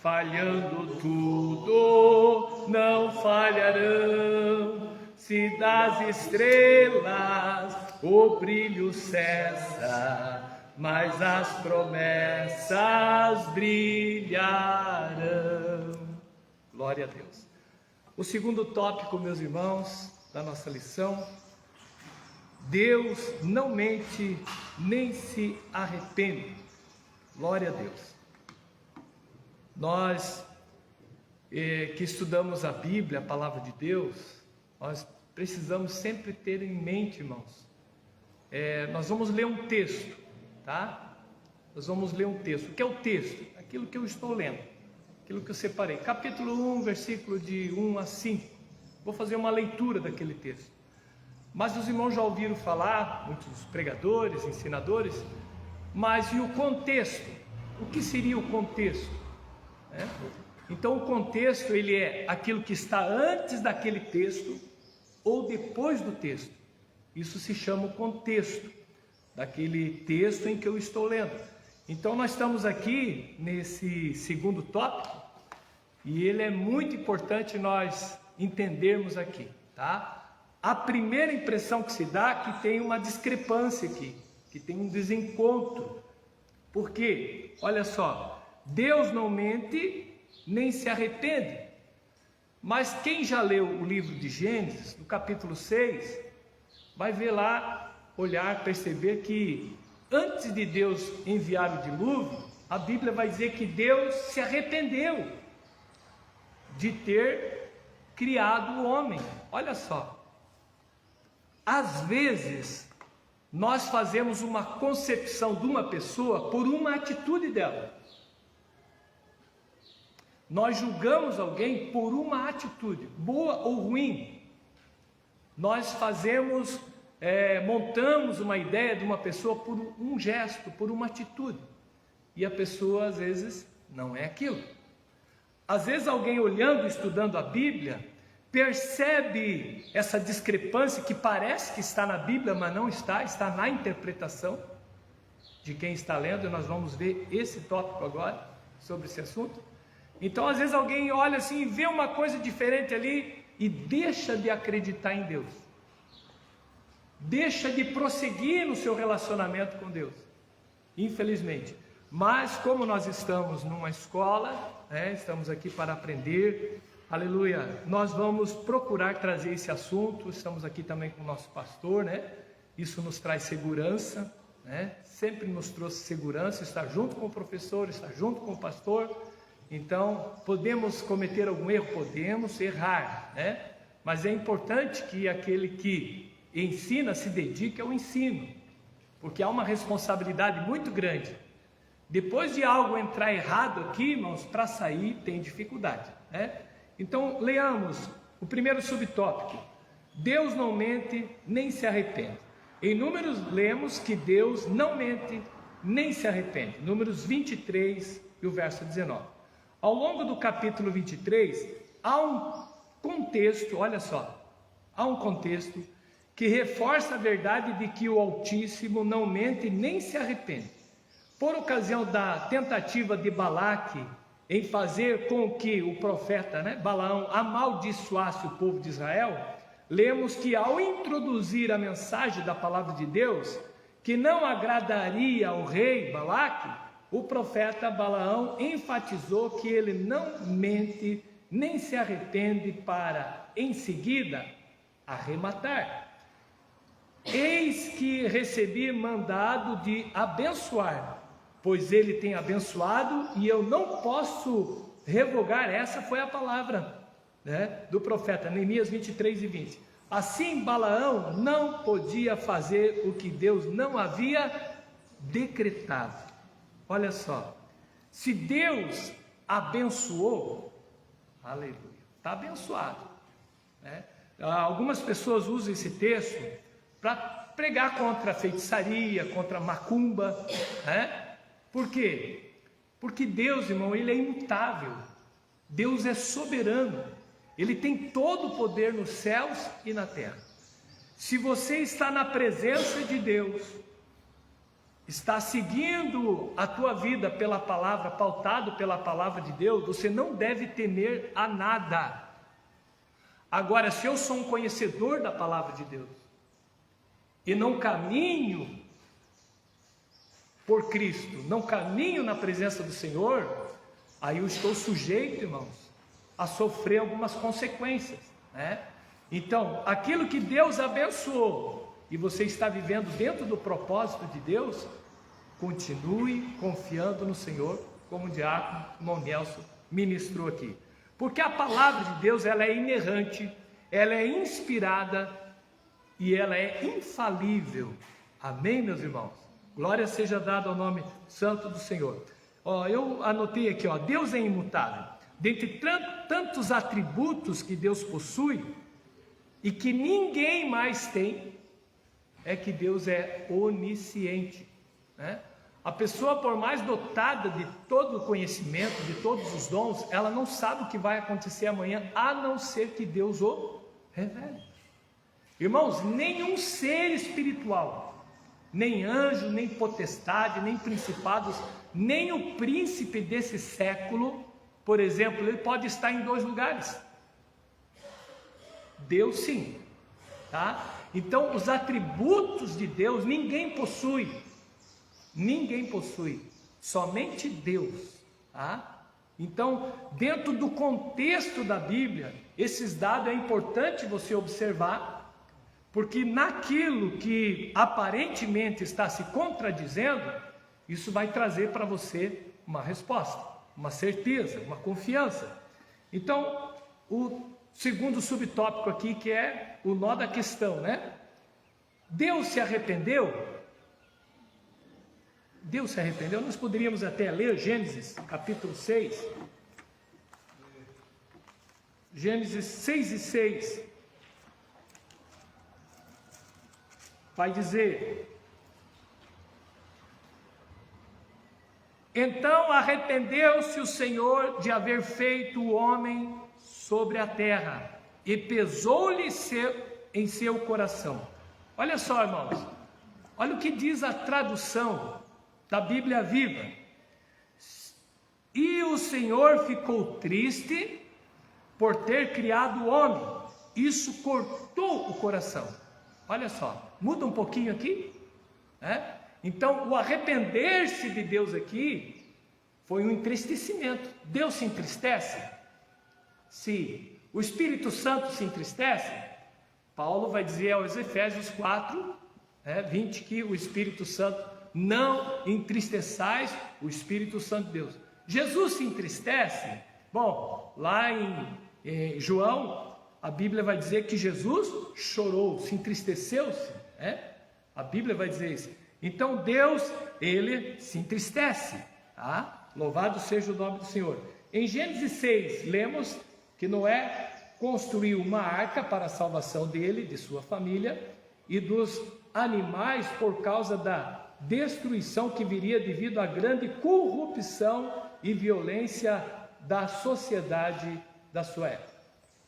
falhando tudo, não falharão. Se das estrelas o brilho cessa, mas as promessas brilharão. Glória a Deus. O segundo tópico, meus irmãos, da nossa lição: Deus não mente nem se arrepende. Glória a Deus. Nós que estudamos a Bíblia, a palavra de Deus, nós precisamos sempre ter em mente, irmãos, nós vamos ler um texto, tá? Nós vamos ler um texto. O que é o texto? Aquilo que eu estou lendo, aquilo que eu separei. Capítulo 1, versículo de 1 a 5. Vou fazer uma leitura daquele texto. Mas os irmãos já ouviram falar, muitos pregadores, ensinadores, mas e o contexto? O que seria o contexto? Então o contexto, ele é aquilo que está antes daquele texto ou depois do texto. Isso se chama o contexto daquele texto em que eu estou lendo. Então nós estamos aqui nesse segundo tópico e ele é muito importante nós entendermos aqui, tá? A primeira impressão que se dá é que tem uma discrepância aqui, que tem um desencontro. Por quê? Olha só, Deus não mente nem se arrepende. Mas quem já leu o livro de Gênesis, no capítulo 6, vai ver lá, olhar, perceber que antes de Deus enviar o dilúvio, a Bíblia vai dizer que Deus se arrependeu de ter criado o homem. Olha só, às vezes nós fazemos uma concepção de uma pessoa por uma atitude dela. Nós julgamos alguém por uma atitude, boa ou ruim. Nós fazemos, montamos uma ideia de uma pessoa por um gesto, por uma atitude. E a pessoa às vezes não é aquilo. Às vezes alguém olhando, estudando a Bíblia, percebe essa discrepância que parece que está na Bíblia, mas não está, está na interpretação de quem está lendo. E nós vamos ver esse tópico agora, sobre esse assunto. Então às vezes alguém olha assim e vê uma coisa diferente ali e deixa de acreditar em Deus, deixa de prosseguir no seu relacionamento com Deus, infelizmente. Mas como nós estamos numa escola, estamos aqui para aprender, aleluia, nós vamos procurar trazer esse assunto. Estamos aqui também com o nosso pastor, isso nos traz segurança, sempre nos trouxe segurança, estar junto com o professor, estar junto com o pastor. Então, podemos cometer algum erro? Podemos errar, mas é importante que aquele que ensina se dedique ao ensino, porque há uma responsabilidade muito grande. Depois de algo entrar errado aqui, irmãos, para sair tem dificuldade, Então, leamos o primeiro subtópico: Deus não mente nem se arrepende. Em Números, lemos que Deus não mente nem se arrepende. Números 23 e o verso 19. Ao longo do capítulo 23, há um contexto, olha só, há um contexto que reforça a verdade de que o Altíssimo não mente nem se arrepende. Por ocasião da tentativa de Balaque em fazer com que o profeta, Balaão, amaldiçoasse o povo de Israel, lemos que ao introduzir a mensagem da palavra de Deus, que não agradaria ao rei Balaque, o profeta Balaão enfatizou que ele não mente nem se arrepende para, em seguida, arrematar. Eis que recebi mandado de abençoar, pois ele tem abençoado e eu não posso revogar. Essa foi a palavra do profeta, Neemias 23 e 20. Assim Balaão não podia fazer o que Deus não havia decretado. Olha só, se Deus abençoou, aleluia, está abençoado, Algumas pessoas usam esse texto para pregar contra a feitiçaria, contra a macumba, Por quê? Porque Deus, irmão, Ele é imutável, Deus é soberano, Ele tem todo o poder nos céus e na terra. Se você está na presença de Deus, está seguindo a tua vida pela palavra, pautado pela palavra de Deus, você não deve temer a nada. Agora, se eu sou um conhecedor da palavra de Deus e não caminho por Cristo, não caminho na presença do Senhor, aí eu estou sujeito, irmãos, a sofrer algumas consequências, né? Então, aquilo que Deus abençoou e você está vivendo dentro do propósito de Deus, continue confiando no Senhor, como o diácono irmão Nelson ministrou aqui. Porque a palavra de Deus, ela é inerrante, ela é inspirada e ela é infalível. Amém, meus irmãos? Glória seja dada ao nome santo do Senhor. Eu anotei aqui, Deus é imutável. Dentre tantos atributos que Deus possui e que ninguém mais tem, é que Deus é onisciente, né? A pessoa, por mais dotada de todo o conhecimento, de todos os dons, ela não sabe o que vai acontecer amanhã, a não ser que Deus o revele. Irmãos, nenhum ser espiritual, nem anjo, nem potestade, nem principados, nem o príncipe desse século, por exemplo, ele pode estar em 2 lugares. Deus sim, tá? Então, os atributos de Deus ninguém possui. Ninguém possui, somente Deus, tá? Então, dentro do contexto da Bíblia, esses dados é importante você observar, porque naquilo que aparentemente está se contradizendo, isso vai trazer para você uma resposta, uma certeza, uma confiança. Então, o segundo subtópico aqui, que é o nó da questão, né? Deus se arrependeu? Deus se arrependeu? Nós poderíamos até ler Gênesis capítulo 6. Gênesis 6:6. Vai dizer: então arrependeu-se o Senhor de haver feito o homem sobre a terra, e pesou-lhe em seu coração. Olha só, irmãos, olha o que diz a tradução da Bíblia Viva: e o Senhor ficou triste por ter criado o homem, isso cortou o coração. Olha só, muda um pouquinho aqui, né? Então, o arrepender-se de Deus aqui foi um entristecimento. Deus se entristece? Se o Espírito Santo se entristece, Paulo vai dizer aos Efésios 4:20 que o Espírito Santo, não entristeçais o Espírito Santo de Deus. Jesus se entristece? Bom, lá em João, a Bíblia vai dizer que Jesus chorou, se entristeceu-se, né? A Bíblia vai dizer isso. Então Deus, ele se entristece, tá? Louvado seja o nome do Senhor. Em Gênesis 6, lemos que Noé construiu uma arca para a salvação dele, de sua família e dos animais, por causa da destruição que viria devido à grande corrupção e violência da sociedade da sua época.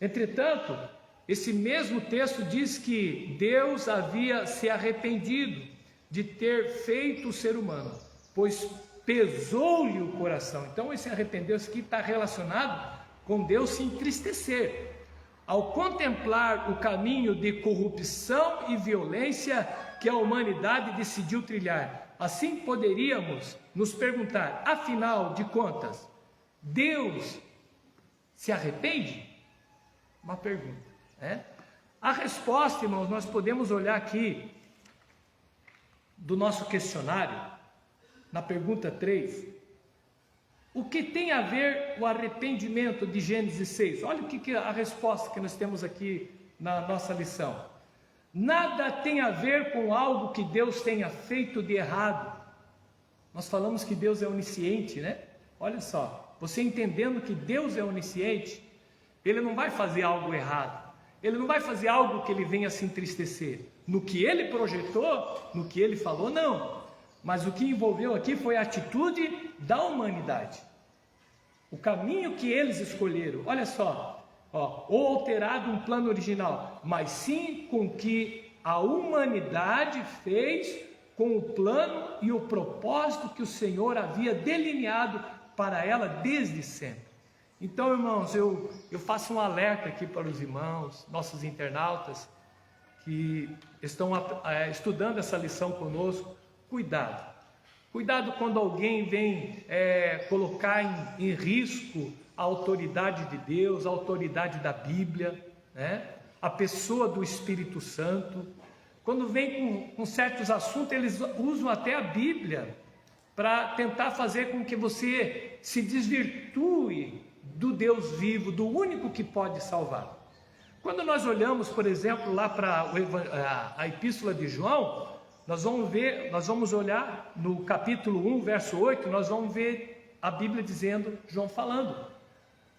Entretanto, esse mesmo texto diz que Deus havia se arrependido de ter feito o ser humano, pois pesou-lhe o coração. Então, esse arrependeu-se aqui está relacionado com Deus se entristecer, ao contemplar o caminho de corrupção e violência que a humanidade decidiu trilhar. Assim poderíamos nos perguntar, afinal de contas, Deus se arrepende? Uma pergunta, né? A resposta, irmãos, nós podemos olhar aqui do nosso questionário, na pergunta 3, o que tem a ver o arrependimento de Gênesis 6? Olha o que a resposta que nós temos aqui na nossa lição. Nada tem a ver com algo que Deus tenha feito de errado. Nós falamos que Deus é onisciente, né? Olha só, você entendendo que Deus é onisciente, Ele não vai fazer algo errado, Ele não vai fazer algo que Ele venha se entristecer. No que Ele projetou, no que Ele falou, não. Mas o que envolveu aqui foi a atitude da humanidade, o caminho que eles escolheram. Olha só, ou alterado um plano original, mas sim com que a humanidade fez com o plano e o propósito que o Senhor havia delineado para ela desde sempre. Então, irmãos, eu faço um alerta aqui para os irmãos, nossos internautas, que estão estudando essa lição conosco. Cuidado quando alguém vem colocar em risco a autoridade de Deus, a autoridade da Bíblia, né? A pessoa do Espírito Santo. Quando vem com certos assuntos, eles usam até a Bíblia para tentar fazer com que você se desvirtue do Deus vivo, do único que pode salvar. Quando nós olhamos, por exemplo, lá para a Epístola de João, nós vamos olhar no capítulo 1, verso 8, nós vamos ver a Bíblia dizendo, João falando,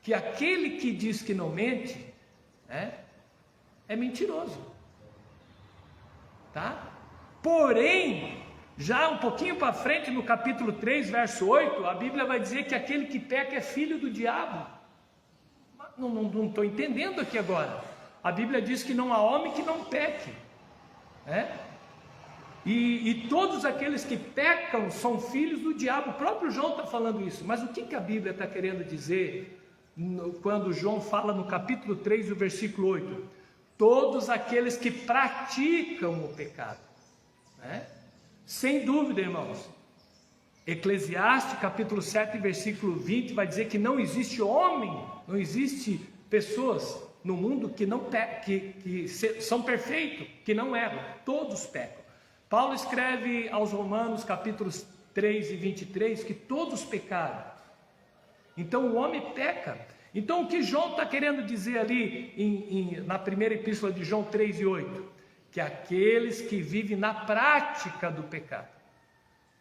que aquele que diz que não mente, é mentiroso, tá? Porém, já um pouquinho para frente, no capítulo 3, verso 8, a Bíblia vai dizer que aquele que peca é filho do diabo. Não estou entendendo aqui agora. A Bíblia diz que não há homem que não peque, E todos aqueles que pecam são filhos do diabo. O próprio João está falando isso. Mas o que a Bíblia está querendo dizer quando João fala no capítulo 3, o versículo 8? Todos aqueles que praticam o pecado, Sem dúvida, irmãos. Eclesiastes capítulo 7, versículo 20 vai dizer que não existe homem, não existe pessoas no mundo que são perfeitos, que não erram. Todos pecam. Paulo escreve aos Romanos, capítulos 3 e 23, que todos pecaram. Então o homem peca. Então o que João está querendo dizer ali, na primeira epístola de João 3 e 8? Que aqueles que vivem na prática do pecado.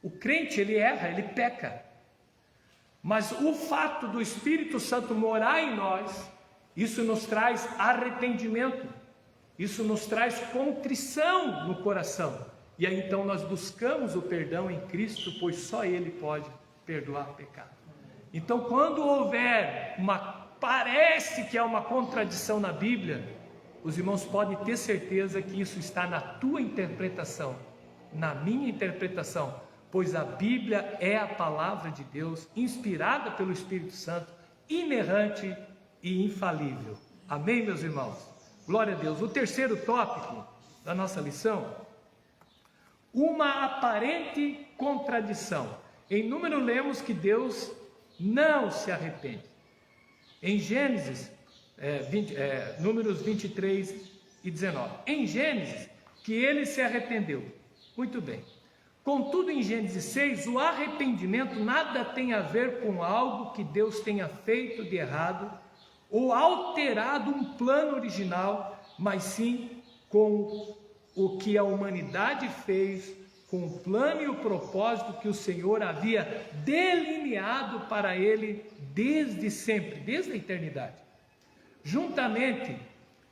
O crente, ele erra, ele peca. Mas o fato do Espírito Santo morar em nós, isso nos traz arrependimento. Isso nos traz contrição no coração. E aí então nós buscamos o perdão em Cristo, pois só Ele pode perdoar o pecado. Então quando houver parece que há uma contradição na Bíblia, os irmãos podem ter certeza que isso está na tua interpretação, na minha interpretação, pois a Bíblia é a palavra de Deus, inspirada pelo Espírito Santo, inerrante e infalível. Amém, meus irmãos? Glória a Deus. O terceiro tópico da nossa lição: uma aparente contradição. Em Número lemos que Deus não se arrepende. Em Gênesis, Números 23 e 19. Em Gênesis, que ele se arrependeu. Muito bem. Contudo, em Gênesis 6, o arrependimento nada tem a ver com algo que Deus tenha feito de errado ou alterado um plano original, mas sim com o que a humanidade fez, com o plano e o propósito que o Senhor havia delineado para ele desde sempre, desde a eternidade. Juntamente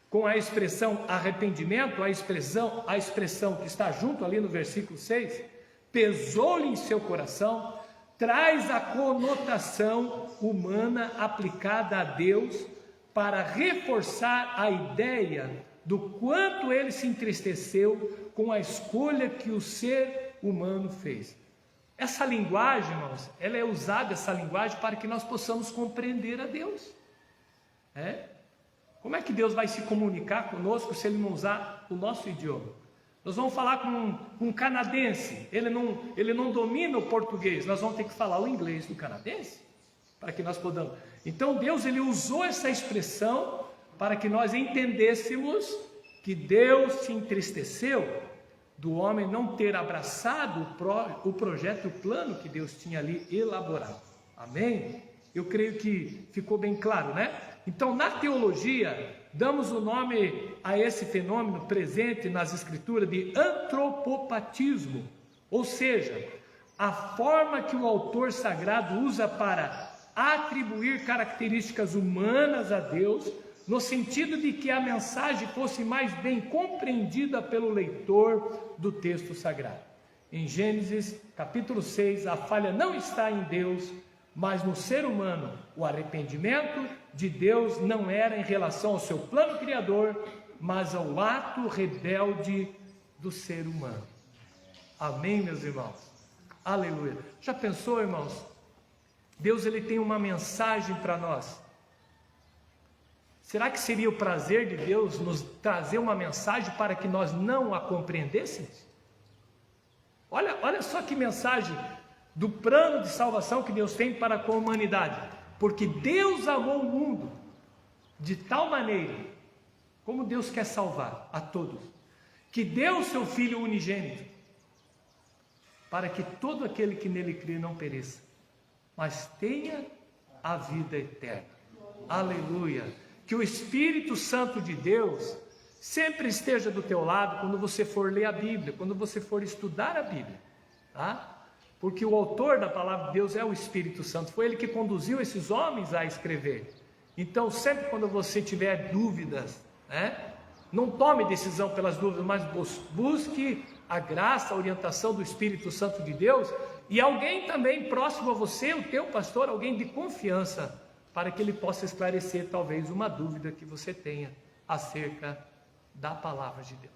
com a expressão arrependimento, a expressão que está junto ali no versículo 6, pesou-lhe em seu coração, traz a conotação humana aplicada a Deus para reforçar a ideia do quanto ele se entristeceu com a escolha que o ser humano fez. Essa linguagem, irmãos, ela é usada, essa linguagem, para que nós possamos compreender a Deus. Como é que Deus vai se comunicar conosco se Ele não usar o nosso idioma? Nós vamos falar com um canadense, ele não domina o português, nós vamos ter que falar o inglês do canadense, para que nós podamos. Então Deus, Ele usou essa expressão para que nós entendêssemos que Deus se entristeceu do homem não ter abraçado o projeto e o plano que Deus tinha ali elaborado. Amém? Eu creio que ficou bem claro, né? Então, na teologia, damos o nome a esse fenômeno presente nas escrituras de antropopatismo, ou seja, a forma que o autor sagrado usa para atribuir características humanas a Deus, no sentido de que a mensagem fosse mais bem compreendida pelo leitor do texto sagrado. Em Gênesis capítulo 6, a falha não está em Deus, mas no ser humano. O arrependimento de Deus não era em relação ao seu plano criador, mas ao ato rebelde do ser humano. Amém, meus irmãos? Aleluia. Já pensou, irmãos? Deus, ele tem uma mensagem para nós. Será que seria o prazer de Deus nos trazer uma mensagem para que nós não a compreendêssemos? Olha só que mensagem do plano de salvação que Deus tem para com a humanidade. Porque Deus amou o mundo de tal maneira, como Deus quer salvar a todos, que deu o seu Filho unigênito, para que todo aquele que nele crê não pereça, mas tenha a vida eterna. Aleluia! Que o Espírito Santo de Deus sempre esteja do teu lado quando você for ler a Bíblia, quando você for estudar a Bíblia, tá? Porque o autor da palavra de Deus é o Espírito Santo, foi ele que conduziu esses homens a escrever. Então, sempre quando você tiver dúvidas, né, não tome decisão pelas dúvidas, mas busque a graça, a orientação do Espírito Santo de Deus, e alguém também próximo a você, o teu pastor, alguém de confiança, para que ele possa esclarecer talvez uma dúvida que você tenha acerca da palavra de Deus.